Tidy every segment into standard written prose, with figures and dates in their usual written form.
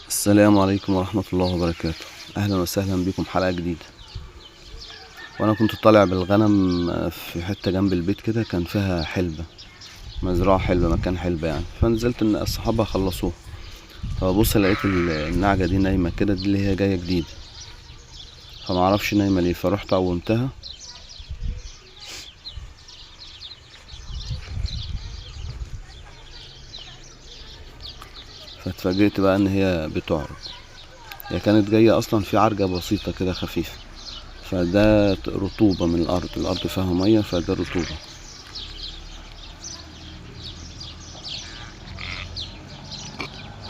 السلام عليكم ورحمة الله وبركاته. أهلا وسهلا بكم حلقة جديدة. وأنا كنت طالع بالغنم في حتة جنب البيت كده، كان فيها حلبة، مزرعة حلبة، مكان حلبة يعني. فنزلت إن الصحابة خلصوه، فبص لقيت النعجة دي نايمة كده، دي اللي هي جاية جديد، فمعرفش نايمة ليه، فرحت قومتها. فاتفاجئت بقى إن هي بتعرج. هي كانت جاية أصلا في عرجة بسيطة كده خفيفة، فده رطوبة من الأرض فيها مية، فده رطوبة.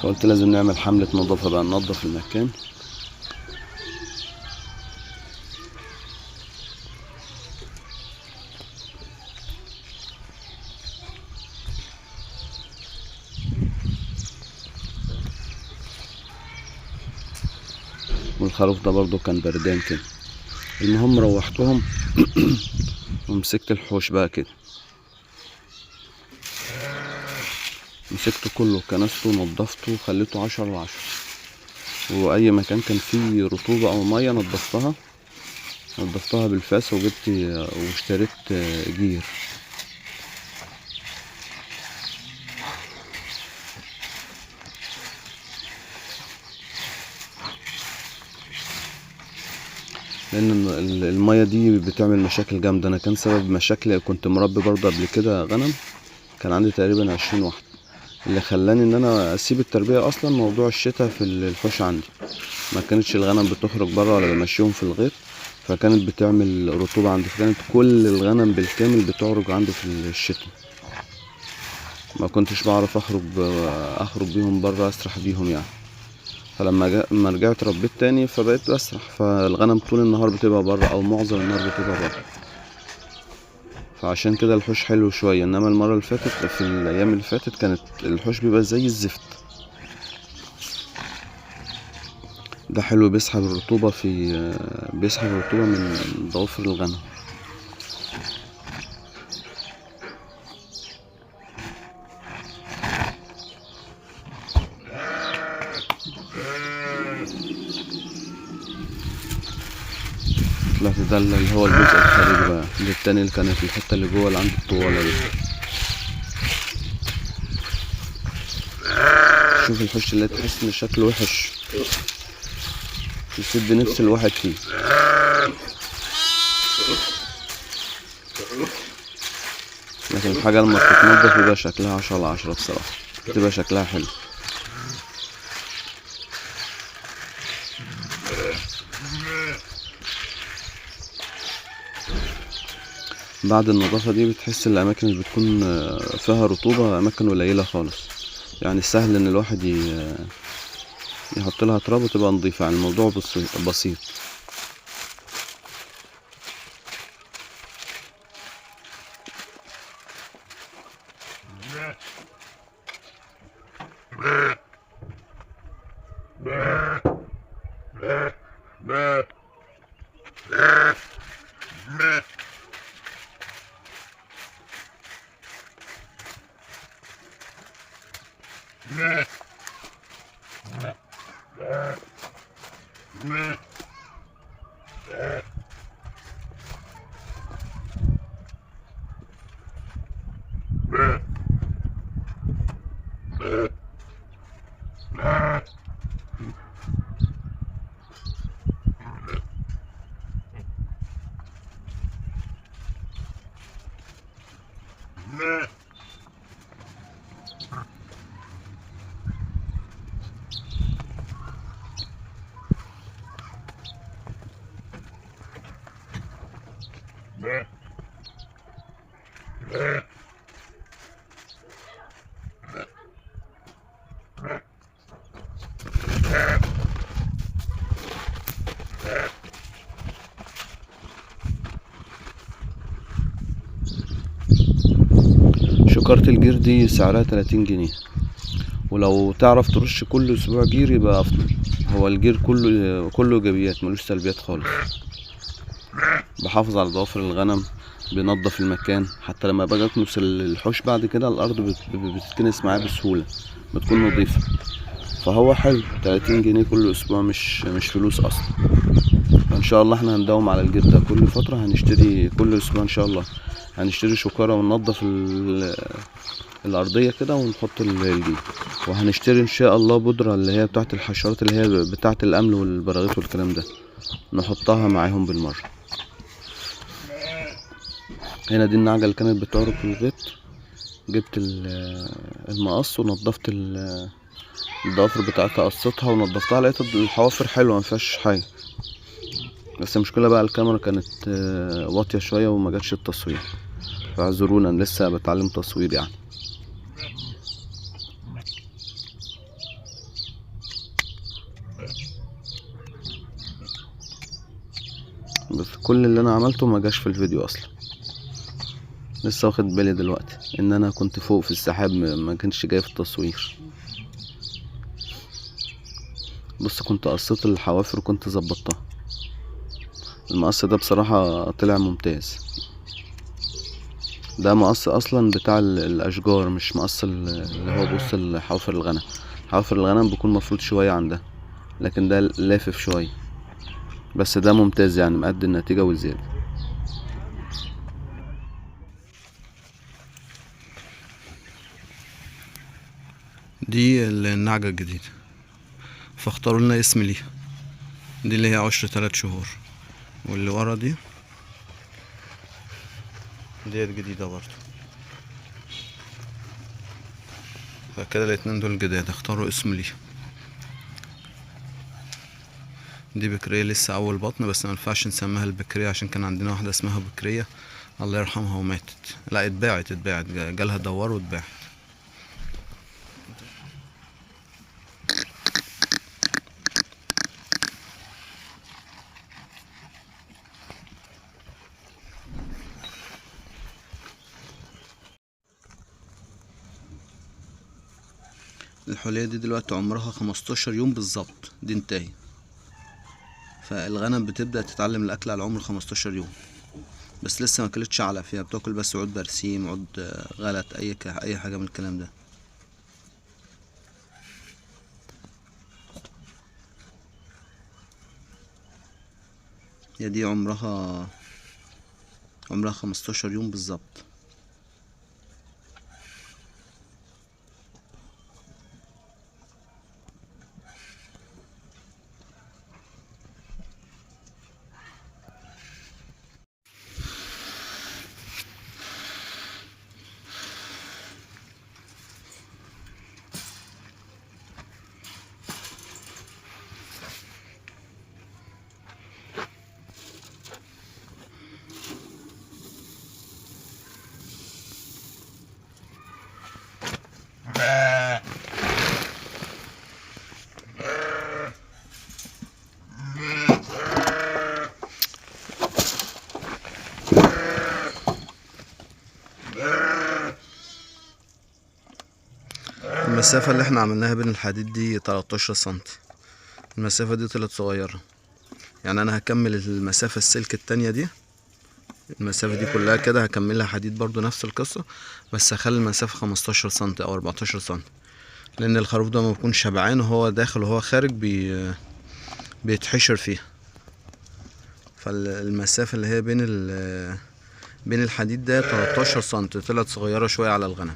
فقلت لازم نعمل حملة نظافة بقى، ننضف المكان. والخروف ده برضو كان بردان كده. المهم روحتهم ومسكت الحوش بقى كده، مسكته كله، كنسته ونضفته وخليته 10/10. واي مكان كان فيه رطوبة او مية نضفتها بالفاس، وجبت واشتريت جير. لان المية دي بتعمل مشاكل جامدة. انا كان سبب مشاكل، كنت مربي برضه قبل كده غنم، كان عندي تقريبا 20 واحد. اللي خلاني ان انا اسيب التربية اصلا موضوع الشتاء في الحوش عندي، ما كانتش الغنم بتخرج بره ولا بمشيهم في الغيط، فكانت بتعمل رطوبة عندي، فكانت كل الغنم بالكامل بتعرج عندي في الشتاء. ما كنتش بعرف اخرج بيهم بره، اسرح بيهم يعني. فلما رجعت ربيت تاني، فبقيت بسرح، فالغنم طول النهار بتبقى بره، او معظم النهار بتبقى بره. فعشان كده الحوش حلو شوية. انما المرة اللي فاتت، في الايام اللي فاتت، كانت الحوش بيبقى زي الزفت. ده حلو، بيسحب الرطوبة من ضوافر الغنم. طلعت ده اللي هو الجزء الخارجي بقى، ده التاني اللي كانت الحتة اللي جوه اللي عند الطوالة دي. شوف الحوش اللي تحس ان شكله وحش، يسد نفس الواحد فيه. لكن الحاجة لما بتتنضف بيبقى شكلها 10/10 بصراحة، بتبقى شكلها حلو. بعد النظافة دي بتحس الأماكن اللي بتكون فيها رطوبة أماكن قليلة خالص، يعني سهل إن الواحد يحط لها تراب وتبقى نظيفة، يعني الموضوع بسيط. شكارة الجير دي سعرها 30 جنيه، ولو تعرف ترش كل اسبوع جير يبقى افضل. هو الجير كله ايجابيات، ملوش سلبيات خالص. بحافظ على ضوافر الغنم، بينضف المكان. حتى لما باجي اكنس الحوش بعد كده، الارض بتتكنس معاه بسهولة، بتكون نظيفة. فهو حلو. 30 جنيه كل اسبوع مش فلوس اصلا. فان شاء الله احنا هنداوم على الجير ده. كل فترة هنشتري، كل اسبوع ان شاء الله هنشتري شكارة وننضف الارضية كده ونحط الجير. وهنشتري ان شاء الله بودرة اللي هي بتاعت الحشرات، اللي هي بتاعت الامل والبراغيث والكلام ده، نحطها معاهم بالمرة. هنا دي النعجة اللي كانت بتعرق في الغيط. جبت المقص ونضفت الضوافر بتاعتها، قصيتها ونضفتها، لقيت الحوافر حلوة مفيهاش حاجة. بس المشكلة بقى الكاميرا كانت واطية شوية وما جاتش التصوير، فاعذرونا أنا لسه بتعلم تصوير يعني. بس كل اللي انا عملته ما جاش في الفيديو اصلا. لسه واخد بالي دلوقتي ان انا كنت فوق في السحاب، ما كانش جاي في التصوير. بص كنت قصيت الحوافر وكنت ظبطتها. المقص ده بصراحة طلع ممتاز. ده مقص اصلا بتاع الاشجار، مش مقص اللي هو بص حوافر الغنم. حوافر الغنم بيكون مفروض شوية عن ده، لكن ده لافف شوية. بس ده ممتاز يعني، مقد النتيجة وزيادة. دي النعجة الجديدة، فاختاروا لنا اسم ليها. دي اللي هي عشر 3 شهور، واللي ورا ديت جديدة برضو. فكده الاتنين دول جداد، اختاروا اسم ليها. دي بكرية لسه اول بطن، بس ما ينفعش نسميها البكرية عشان كان عندنا واحدة اسمها بكرية الله يرحمها وماتت. لا اتباعت جالها دوار واتباعت. الحولية دي دلوقتي عمرها 15 يوم بالظبط، دي انتهي. فالغنم بتبدأ تتعلم الأكل على عمر 15 يوم، بس لسه ما اكلتش علف، هي بتاكل بس عود برسيم، عود غلط، اي حاجه من الكلام ده. هي دي عمرها 15 يوم بالظبط. المسافة اللي احنا عملناها بين الحديد دي 13 سنتي. المسافة دي طلعت صغيرة، يعني انا هكمل المسافة السلك التانية دي، المسافة دي كلها كده هكملها حديد برضو نفس القصة، بس هخلي المسافة 15 سنتي او 14 سنتي، لان الخروف ده ما بيكون شبعان وهو داخل وهو خارج بيتحشر فيها. فالمسافة اللي هي بين الحديد ده 13 سنتي، طلعت صغيرة شوية على الغنم.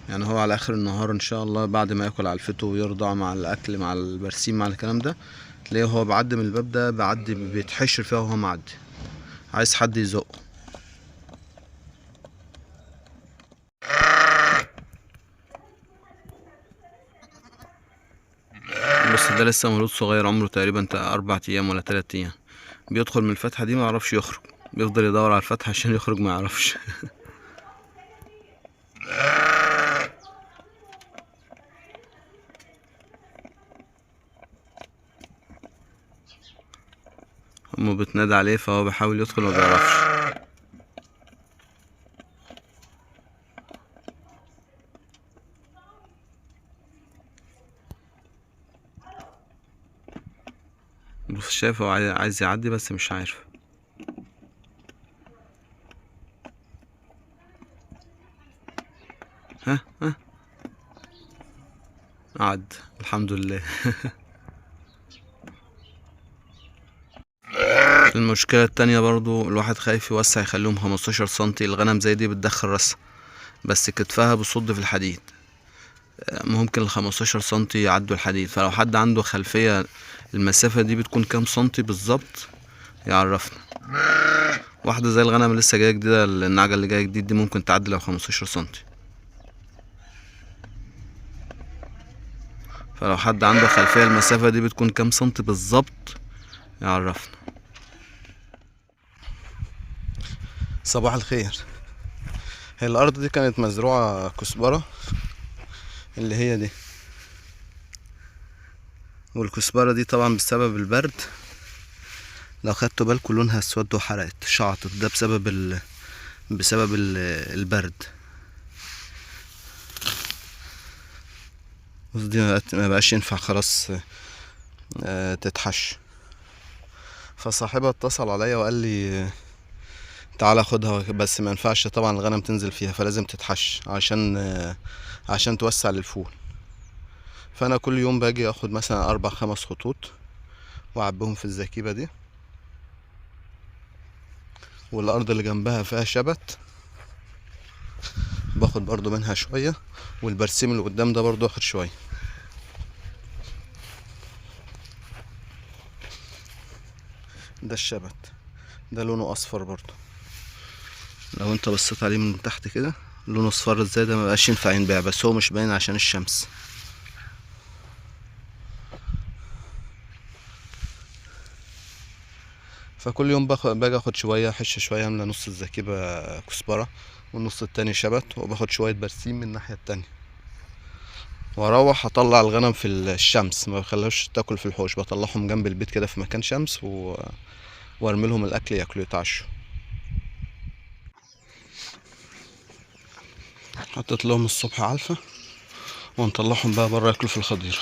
يعني هو على اخر النهار ان شاء الله بعد ما ياكل علفته ويرضع مع الاكل مع البرسيم مع الكلام ده، تلاقيه هو بعدي من الباب ده، بعدي بيتحشر فيها وهو معدي، عايز حد يزقه. بس ده لسه مولود صغير، عمره تقريبا 4 ايام ولا 3 ايام. بيدخل من الفتحة دي ما يعرفش يخرج، بيفضل يدور على الفتحة عشان يخرج ما يعرفش. امه بتنادي عليه فهو بيحاول يدخل ما بيعرفش. بص شايف هو عايز يعدي بس مش عارف. ها قعد الحمد لله. المشكلة التانية برضو الواحد خايف يوسع يخليهم 15 سنتي. الغنم زي دي بتدخل راسها بس كتفها بصد في الحديد، ممكن ال15 سنتي يعدوا الحديد. فلو حد عنده خلفية المسافة دي بتكون كام سنتي بالظبط يعرفنا. واحدة زي الغنم لسه جاية جديدة، النعجة اللي جاية جديد دي ممكن تعدي لو 15 سنتي. فلو حد عنده خلفية المسافة دي بتكون كام سنتي بالظبط يعرفنا. صباح الخير. هي الأرض دي كانت مزروعة كزبرة اللي هي دي، والكزبرة دي طبعا بسبب البرد لو خدتوا بالكم لونها اسود وحرقت شعطت، ده بسبب البرد. دي ما بقاش ينفع خلاص تتحش. فصاحبها اتصل عليا وقال لي تعالى خدها، بس ما ينفعش طبعا الغنم تنزل فيها، فلازم تتحش عشان توسع للفول. فانا كل يوم باجي اخد مثلا 4-5 خطوط واعبيهم في الزكيبة دي، والارض اللي جنبها فيها شبت باخد برضو منها شوية، والبرسيم اللي قدام ده برضو اخد شوية. ده الشبت ده لونه اصفر برضو، لو انت بصيت عليه من تحت كده لونه اصفر ازاي، ده مبقاش ينفع ينباع، بس هو مش باين عشان الشمس. فكل يوم باجي اخد شويه، احش شويه، املى نص الزكيبه كزبره والنص التاني شبت، وباخد شويه برسيم من الناحيه التانية، واروح اطلع الغنم في الشمس، ما بخليهاش تاكل في الحوش، بطلعهم جنب البيت كده في مكان شمس وارمي لهم الاكل ياكلوا يتعشوا. حطيت لهم الصبح علفه ونطلعهم بقى بره ياكلوا في الخضيره.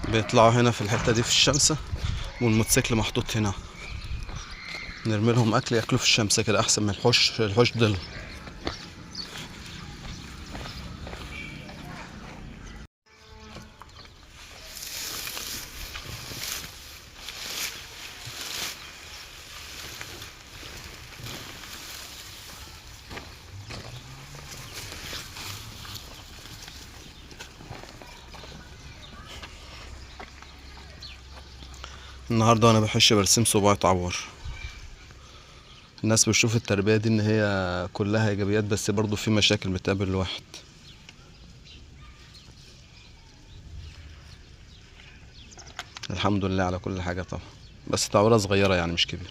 بيطلعوا هنا في الحته دي في الشمس، والموتوسيكل محطوط هنا، نرمي لهم اكل ياكلوا في الشمس كده احسن من الحوش ضل. النهارده وانا بحش برسم صباعة عبور. الناس بتشوف التربية دي ان هي كلها ايجابيات، بس برضو في مشاكل بتقابل الواحد. الحمد لله على كل حاجة طبعا، بس تعويرة صغيرة يعني مش كبيرة.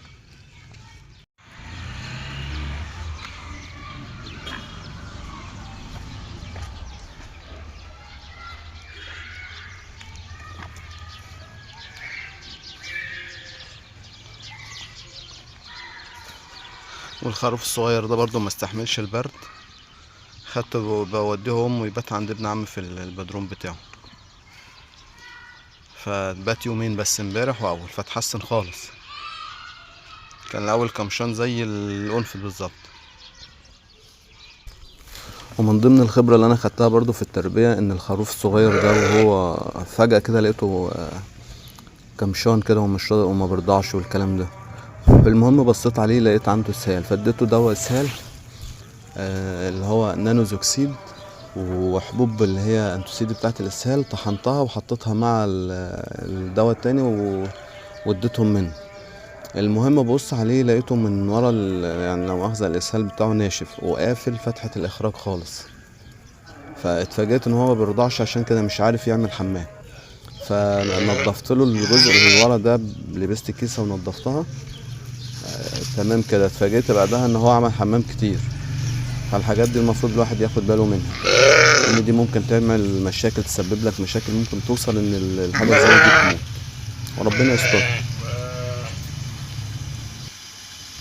والخروف الصغير ده برضو ما استحملش البرد، خدته بوديه امه يبات عند ابن عمي في البدروم بتاعه، فبات يومين بس امبارح واول، فاتحسن خالص. كان الاول كمشان زي الانف بالظبط. ومن ضمن الخبرة اللي انا خدتها برضو في التربية ان الخروف الصغير ده وهو فجأة كده لقيته كمشان كده ومش راضي وما برضعش والكلام ده. المهم بصيت عليه لقيت عنده اسهال، فاديته دواء اسهال اللي هو نانوزوكسيد، وحبوب اللي هي انتوسيد بتاعت الاسهال، طحنتها وحطيتها مع الدواء التاني واديتهم منه. المهم ببص عليه لقيته من ورا يعني لو مؤاخذة الاسهال بتاعه ناشف وقافل فتحة الاخراج خالص، فاتفاجئت ان هو ما بيرضعش، عشان كده مش عارف يعمل حمام. فنضفت له الجزء اللي ورا ده، لبست كيسه ونضفتها. تمام كده. اتفاجئت بعدها ان هو عمل حمام كتير. فالحاجات دي المفروض الواحد ياخد باله منها، ان دي ممكن تعمل مشاكل، تسبب لك مشاكل، ممكن توصل ان الحاجه زي دي تموت، وربنا يستر.